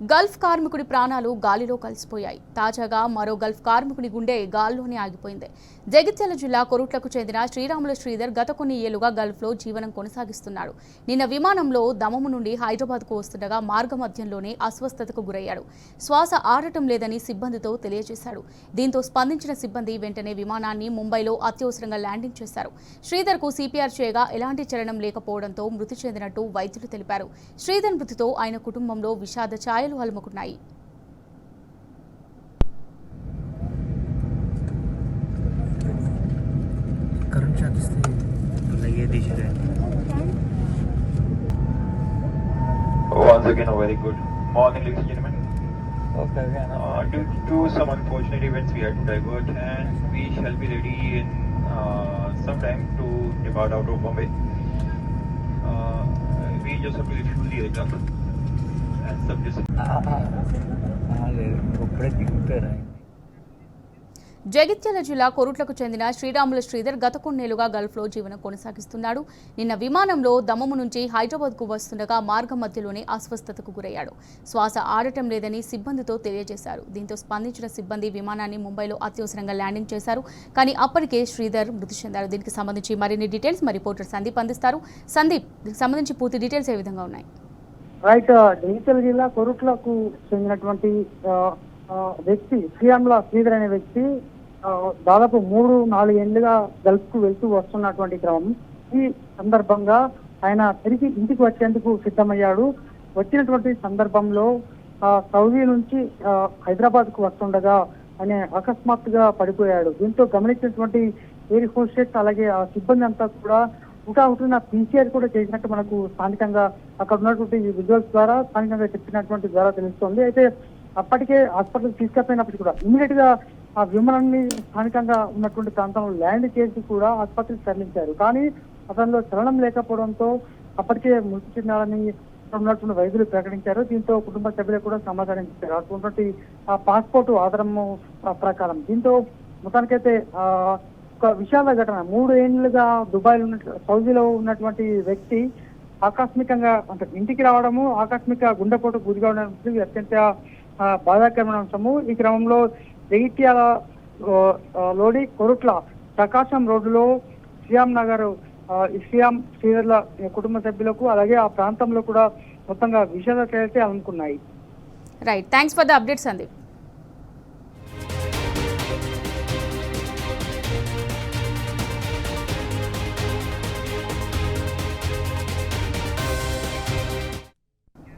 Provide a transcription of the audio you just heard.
Gulf కార్మికుడి ప్రాణాలు గాలిలో కలిసిపోయాయి. తాజాగా మరో గల్ఫ్ కార్మికుడి గుండె గాల్లోనే ఆగిపోయింది. జగిత్యాల జిల్లా కొరుట్లకు చెందిన శ్రీరాములు శ్రీధర్ గత కొన్ని ఏళ్లుగా గల్ఫ్లో జీవనం కొనసాగిస్తున్నాడు. నిన్న విమానంలో దమము నుండి హైదరాబాద్కు వస్తుండగా మార్గమధ్యంలోనే అస్వస్థతకు గురయ్యాడు. శ్వాస ఆడటం లేదని సిబ్బందితో తెలియజేశాడు. దీంతో స్పందించిన సిబ్బంది వెంటనే విమానాన్ని ముంబైలో అత్యవసరంగా ల్యాండింగ్ చేశారు. శ్రీధర్కు సిపిఆర్ చేయగా ఎలాంటి చలనం లేకపోవడంతో మృతి చెందినట్టు వైద్యులు తెలిపారు. శ్రీధర్ మృతితో ఆయన కుటుంబంలో విషాద ఛాయలు అలుముకున్నాయి. Once again, a very good morning, ladies and gentlemen. Due to some unfortunate events, we had to divert, and we shall be ready in some time to depart out of Bombay. We just have to refuel the aircraft and some Jagtial జిల్లా కొరుట్లకు చెందిన శ్రీరాములు శ్రీధర్ గత కొన్నేళ్లుగా గల్ఫ్లో జీవనం కొనసాగిస్తున్నాడు. నిన్న విమానంలో దమము నుంచి హైదరాబాద్కు వస్తుండగా మార్గం మధ్యలోనే అస్వస్థతకు గురయ్యాడు. శ్వాస ఆడటం లేదని సిబ్బందితో తెలియజేశారు. దీంతో స్పందించిన సిబ్బంది విమానాన్ని ముంబైలో అత్యవసరంగా ల్యాండింగ్ చేశారు. కానీ అప్పటికే శ్రీధర్ మృతి చెందారు. దీనికి సంబంధించి మరిన్ని డీటెయిల్స్ మా రిపోర్టర్ సందీప్ అందిస్తారు. సందీప్, దీనికి సంబంధించి పూర్తి డీటెయిల్స్ ఏ విధంగా ఉన్నాయి? రైట్, జగిత్యాల జిల్లా కొరుట్లకు చెందినటువంటి వ్యక్తి శ్రీరాముల శ్రీధర్ అనే వ్యక్తి దాదాపు 3-4 ఏళ్లుగా గల్ఫ్ కు వెళ్తూ వస్తున్నటువంటి క్రమం. ఈ సందర్భంగా ఆయన తిరిగి ఇంటికి వచ్చేందుకు సిద్ధమయ్యాడు. వచ్చినటువంటి సందర్భంలో సౌదీ నుంచి హైదరాబాద్ కు వస్తుండగా ఆయన అకస్మాత్తుగా పడిపోయాడు. దీంతో గమనించినటువంటి ఎయిర్ హోస్టెస్ అలాగే ఆ సిబ్బంది అంతా కూడా హుటాహుటిన పీసీఆర్ కూడా చేసినట్టు మనకు స్థానికంగా అక్కడ ఉన్నటువంటి విజువల్స్ ద్వారా స్థానికంగా చెప్పినటువంటి ద్వారా తెలుస్తోంది. అయితే అప్పటికే హాస్పిటల్ తీసుకెళ్లినప్పటికీ కూడా ఇమీడియట్ గా ఆ విమానాన్ని స్థానికంగా ఉన్నటువంటి ప్రాంతంలో ల్యాండ్ చేసి కూడా ఆసుపత్రికి తరలించారు. కానీ అతనిలో చలనం లేకపోవడంతో అప్పటికే మృతి చెందాలని ఉన్నటువంటి వైద్యులు ప్రకటించారు. దీంతో కుటుంబ సభ్యులకు కూడా సమాచారం ఇచ్చారు అటువంటి ఆ పాస్పోర్ట్ ఆధారము ప్రకారం. దీంతో మొత్తానికైతే ఒక విషాద ఘటన. 3 ఏళ్లుగా దుబాయ్ సౌదీలో ఉన్నటువంటి వ్యక్తి ఆకస్మికంగా అంటే ఇంటికి రావడము, ఆకస్మిక గుండెపోటు గురి కావడం అత్యంత బాధాకరమైన అంశము. ఈ క్రమంలో జగిత్యాల లోడి కొరుట్ల ప్రకాశం రోడ్డులో శ్రీరామ్ నగర్ శ్రీరామ్ శ్రీధర్ల కుటుంబ సభ్యులకు అలాగే ఆ ప్రాంతంలో కూడా మొత్తంగా విషాద చర్యలు అనుకున్నాయి. Right, thanks for the update Sandeep.